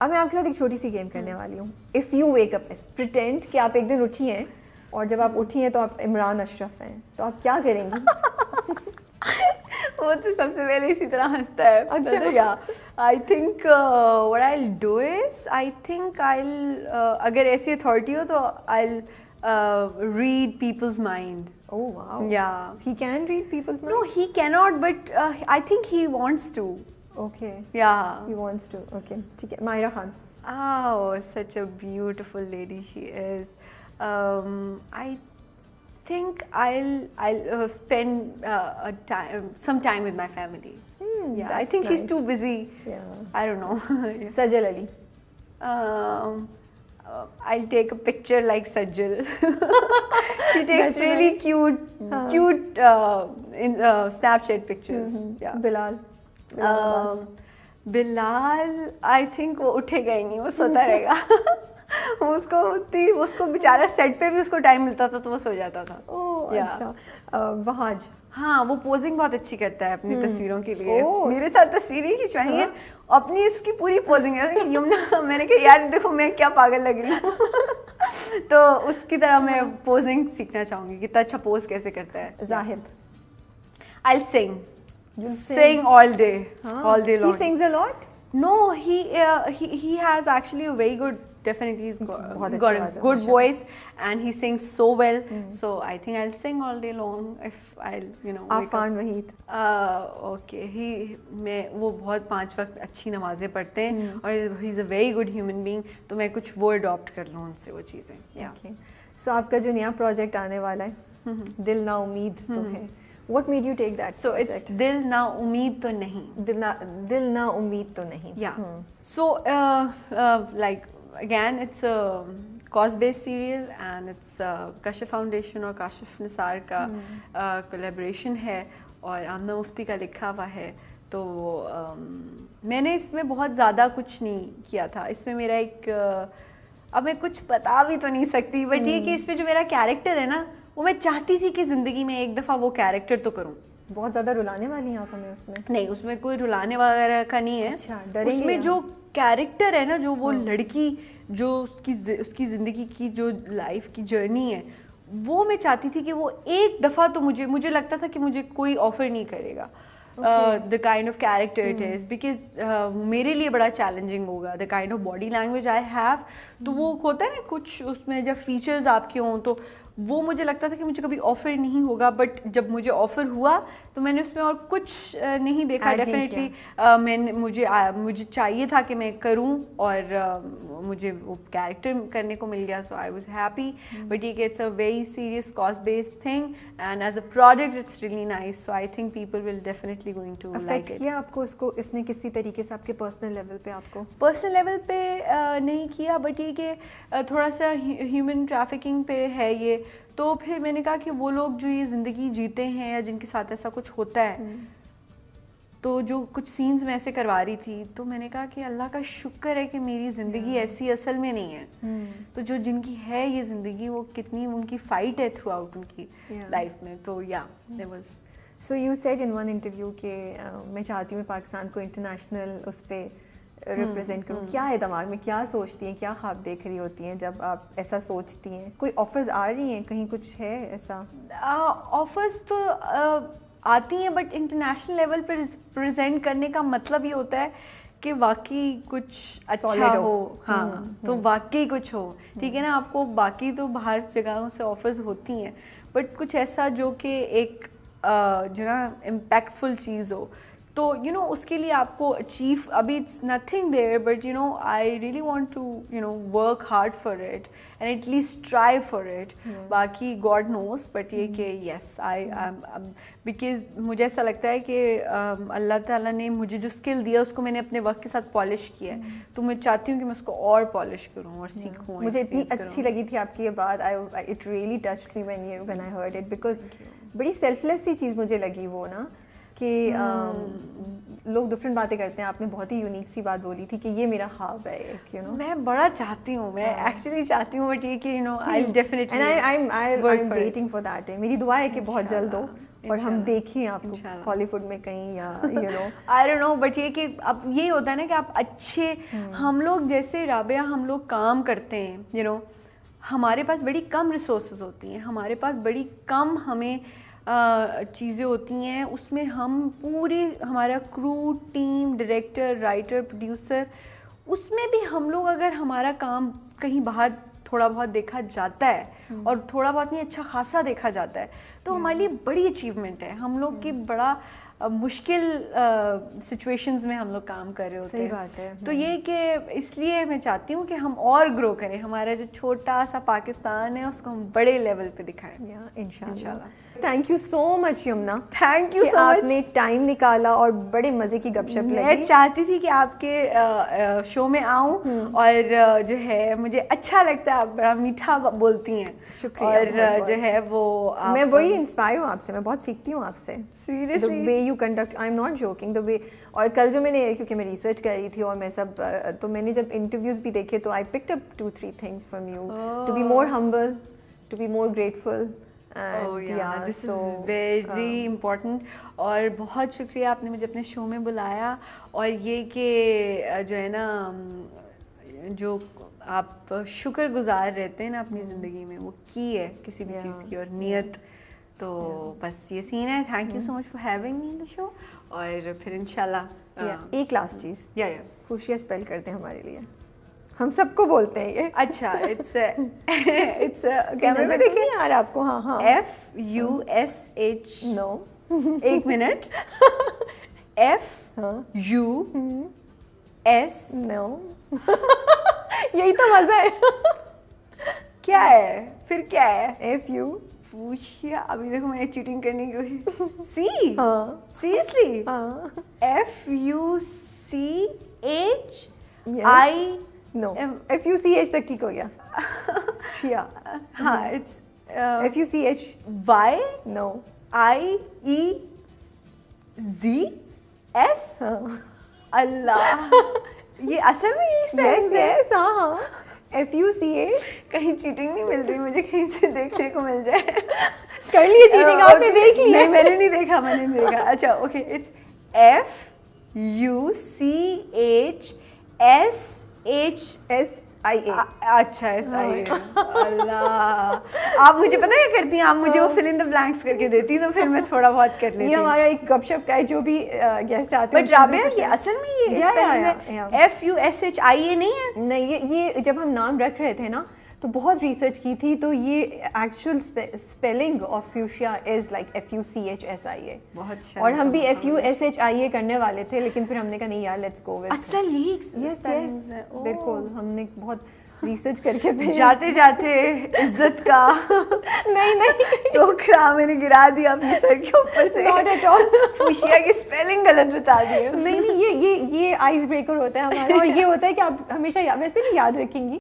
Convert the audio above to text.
اب میں آپ کے ساتھ ایک چھوٹی سی گیم کرنے والی ہوں. If you wake up, pretend کہ آپ ایک دن اٹھی ہیں اور جب آپ اٹھی ہیں تو آپ عمران اشرف ہیں, تو آپ کیا کریں گی؟ وہ تو سب سے پہلے اسی طرح ہنستا ہے. اچھا. یا I think what I will do is, I think I will, اگر ایسی اتھارٹی ہو تو I will read people's mind. Oh wow. Yeah. He can read people's mind? No, he cannot, but I think he wants to. Okay. Yeah. He wants to. Okay. ٹھیک ہے. Mahira Khan. Oh, such a beautiful lady she is. I think I'll spend some time with my family. Yeah, I think she's too busy. Yeah. I don't know. Sajal Ali. I'll take a picture like Sajjal. She takes really cute in Snapchat pictures. Yeah. Bilal. Bilal I think وہ اٹھے گا ہی نہیں, وہ سوتا رہے گا. اس کو بیچارہ set پہ بھی اس کو ٹائم ملتا تھا تو وہ سو جاتا تھا. اچھا. وہاج. ہاں, وہ پوزنگ بہت اچھی کرتا ہے اپنی تصویروں کے لیے. میرے ساتھ تصویریں کھنچوائی ہیں, اپنی اس کی پوری پوزنگ ہے. یمنا, میں نے کہا یار دیکھو میں کیا پاگل لگ رہی ہوں. تو اس کی طرح میں پوزنگ سیکھنا چاہوں گی, کتنا اچھا پوز کیسے کرتا ہے. زاہد. I'll sing all day long. He sings a lot? No, he has actually a very good, definitely he's got a good voice and he sings so well. So I think I'll sing all day long if I'll, Affan Waheed. Okay, وہ بہت 5 وقت اچھی نمازیں پڑھتے ہیں اور he's a very good human being, تو میں کچھ وہ اڈاپٹ کر لوں ان سے وہ چیزیں. سو آپ کا جو نیا پروجیکٹ آنے والا ہے دل نا امید تو ہے, what made you take that? So it's دل نا امید تو نہیں. دل نا امید تو نہیں. Yeah. So like again it's a cause based serial and it's Kashif Foundation اور کاشف نثار کا collaboration ہے اور آمنہ مفتی کا لکھا ہوا ہے. تو میں نے اس میں بہت زیادہ کچھ نہیں کیا تھا. اس میں میرا ایک, اب میں کچھ بتا بھی تو نہیں سکتی, بٹ یہ کہ اس پہ جو میرا کیریکٹر ہے نا, وہ میں چاہتی تھی کہ زندگی میں ایک دفعہ وہ کیریکٹر تو کروں. بہت زیادہ رلانے والی ہیں آپ ہمیں اس میں؟ نہیں, اس میں کوئی رلانے وغیرہ کا نہیں ہے. اس میں جو کیریکٹر ہے نا, جو وہ لڑکی جو اس کی زندگی کی جو لائف کی جرنی ہے, وہ میں چاہتی تھی کہ وہ ایک دفعہ تو مجھے لگتا تھا کہ مجھے کوئی آفر نہیں کرے گا the kind of character it is, because میرے لیے بڑا چیلنجنگ ہوگا the kind of body language I have. تو وہ ہوتا ہے نا کچھ اس میں جب فیچرز آپ کے ہوں, تو وہ مجھے لگتا تھا کہ مجھے کبھی آفر نہیں ہوگا, بٹ جب مجھے آفر ہوا تو میں نے اس میں اور کچھ نہیں دیکھا. ڈیفینیٹلی مجھے چاہیے تھا کہ میں کروں اور مجھے وہ کیریکٹر کرنے کو مل گیا. So I was happy. But یہ کہ it's a very serious cause based thing and as a product it's really nice. So I think people will definitely going to like it. کیا آپ کو اس نے کسی طریقے سے آپ کے پرسنل لیول پہ آپ کو پرسنل لیول پہ نہیں کیا, بٹ یہ کہ تھوڑا سا ہیومن ٹریفکنگ پہ ہے یہ. تو پھر میں نے کہا کہ وہ لوگ جو یہ زندگی جیتے ہیں یا جن کے ساتھ ایسا کچھ ہوتا ہے, تو جو کچھ سینز میں ایسے کروا رہی تھی, تو میں نے کہا کہ اللہ کا شکر ہے کہ میری زندگی ایسی اصل میں نہیں ہے. تو جو جن کی ہے یہ زندگی, وہ کتنی ان کی فائٹ ہے تھرو آؤٹ ان کی لائف میں. تو there was. So you said in one interview کہ میں چاہتی ہوں پاکستان کو انٹرنیشنل اس پہ ریپرزینٹ کروں. کیا ہے دماغ میں, کیا سوچتی ہیں, کیا خواب دیکھ رہی ہوتی ہیں جب آپ ایسا سوچتی ہیں؟ کوئی آفرز آ رہی ہیں کہیں, کچھ ہے ایسا؟ آفرز تو آتی ہیں, بٹ انٹرنیشنل لیول پہ پریزنٹ کرنے کا مطلب یہ ہوتا ہے کہ واقعی کچھ اچھا ہو. ہاں, تو واقعی کچھ ہو. ٹھیک ہے نا, آپ کو باقی تو باہر جگہوں سے آفرز ہوتی ہیں, بٹ کچھ ایسا جو کہ ایک جو نا امپیکٹفل چیز ہو. تو اس کے لیے آپ کو اچیو, ابھی it's nothing there, but I really want to work hard for it and at least try for it. باقی گاڈ نوز, بٹ یہ کہ یس آئی بیکاز مجھے ایسا لگتا ہے کہ اللہ تعالیٰ نے مجھے جو اسکل دیا اس کو میں نے اپنے وقت کے ساتھ پالش کیا ہے. تو میں چاہتی ہوں کہ میں اس کو اور پالش کروں اور سیکھوں. مجھے اتنی اچھی لگی تھی آپ کی یہ بات, it really touched me when I heard it, because بڑی سیلف لیس سی چیز مجھے لگی وہ نا, کہ لوگ ڈفرینٹ باتیں کرتے ہیں. آپ نے بہت ہی یونیک سی بات بولی تھی کہ یہ میرا خواب ہے. میں بڑا چاہتی ہوں, میں ایکچولی چاہتی ہوں, بٹ یہ کہ I'll definitely and I'm waiting for that day. میری دعا ہے کہ بہت جلد ہو, اور ہم دیکھیں آپ کو ہالی ووڈ میں کہیں یا you know I don't know, but یہ کہ اب یہ ہوتا ہے نا کہ آپ اچھے, ہم لوگ جیسے رابعہ ہم لوگ کام کرتے ہیں یو نو, ہمارے پاس بڑی کم ریسورسز ہوتی ہیں, ہمارے پاس بڑی کم ہمیں چیزیں ہوتی ہیں, اس میں ہم پوری ہمارا کرو ٹیم, ڈائریکٹر, رائٹر, پروڈیوسر, اس میں بھی ہم لوگ اگر ہمارا کام کہیں باہر تھوڑا بہت دیکھا جاتا ہے اور تھوڑا بہت نہیں اچھا خاصا دیکھا جاتا ہے تو ہمارے لیے بڑی اچیومنٹ ہے. ہم لوگ کی بڑا مشکل سچویشنز میں ہم لوگ کام کر رہے ہوتے ہیں. صحیح بات ہے. تو یہ کہ اس لیے میں چاہتی ہوں کہ ہم اور گرو کریں, ہمارا جو چھوٹا سا پاکستان ہے اس کو ہم بڑے لیول پہ دکھائیں. انشاءاللہ. Thank you so much Yumna, thank you so much, آپ نے ٹائم نکالا اور بڑے مزے کی گپ شپ لگی. میں چاہتی تھی کہ آپ کے شو میں آؤں اور جو ہے مجھے اچھا لگتا ہے, آپ بڑا میٹھا بولتی ہیں. شکریہ. اور جو ہے وہ میں بڑی انسپائر ہوں آپ سے, میں بہت سیکھتی ہوں آپ سے. Seriously the way you conduct, I'm not joking, the way. اور کل جو میں نے, کیونکہ میں ریسرچ کر رہی تھی اور میں سب, تو میں نے جب انٹرویوز بھی دیکھے تو I picked up 2-3 things from you, to be more humble, to be more grateful. This is very important. اور بہت شکریہ آپ نے مجھے اپنے شو میں بلایا, اور یہ کہ جو ہے نا جو آپ شکر گزار رہتے ہیں نا اپنی زندگی میں, وہ کی ہے کسی بھی چیز کی, اور نیت, تو بس یہ سین ہے. Thank you so much for having me in the show. اور پھر انشاءاللہ ایک لاسٹ چیز, خوشیاں اسپیل کرتے ہیں ہمارے لیے, ہم سب کو بولتے ہیں یہ. اچھا, اٹس کیمرے میں دیکھیں یار آپ کو. ہاں ہاں, FUSH. نو, ایک منٹ. FUS. نو, یہی تو مزہ ہے. کیا ہے پھر, کیا ہے FU پوچھیا, ابھی دیکھو میں چیٹنگ کرنے کی کوشش. See, seriously, FUCHI. No, FUCH تک ٹھیک ہو گیا. شیا. ہاں, it's FUCH. Y. No, IEZS. اللہ, یہ اصل میں یہ اسپیلنگ ہے. ہاں ہاں, FUCH. کہیں چیٹنگ نہیں مل رہی مجھے, کہیں سے دیکھنے کو مل جائے. کر لیے چیٹنگ, آپ نے دیکھ لی. نہیں, میں نے نہیں دیکھا, میں نے نہیں دیکھا. اچھا اوکے, اٹس FUCHSHIA. اچھا, SIA. اللہ, آپ مجھے پتہ کیا کرتی ہیں, آپ مجھے وہ فل ان دا بلینکس کر کے دیتی تو پھر میں تھوڑا بہت کر لیتی. یہ ہمارا ایک گپ شپ کا ہے, جو بھی گیسٹ آتے ہیں. بٹ رابعہ, یہ اصل میں یہ FUSHIA نہیں ہے. نہیں, یہ جب ہم نام رکھ رہے تھے نا تو بہت ریسرچ کی تھی, تو یہ actual spelling of fuchsia is like FUCHSIA. بہت, اور ہم بھی FUSHIA کرنے والے تھے, لیکن پھر ہم نے کہا نہیں یار, لیٹس گو ود اصل یہی. یس یس, بالکل, ہم نے بہت ریسرچ کر کے جاتے جاتے عزت کا نہیں ٹوکرا میں نے گرا دیا اپنے سر کے اوپر سے. ناٹ ایٹ آل, فوشیا کی اسپیلنگ غلط بتا دی. نہیں, یہ آئس بریکر ہوتا ہے ہمارا, اور یہ ہوتا ہے کہ آپ ہمیشہ ویسے بھی یاد رکھیں گی.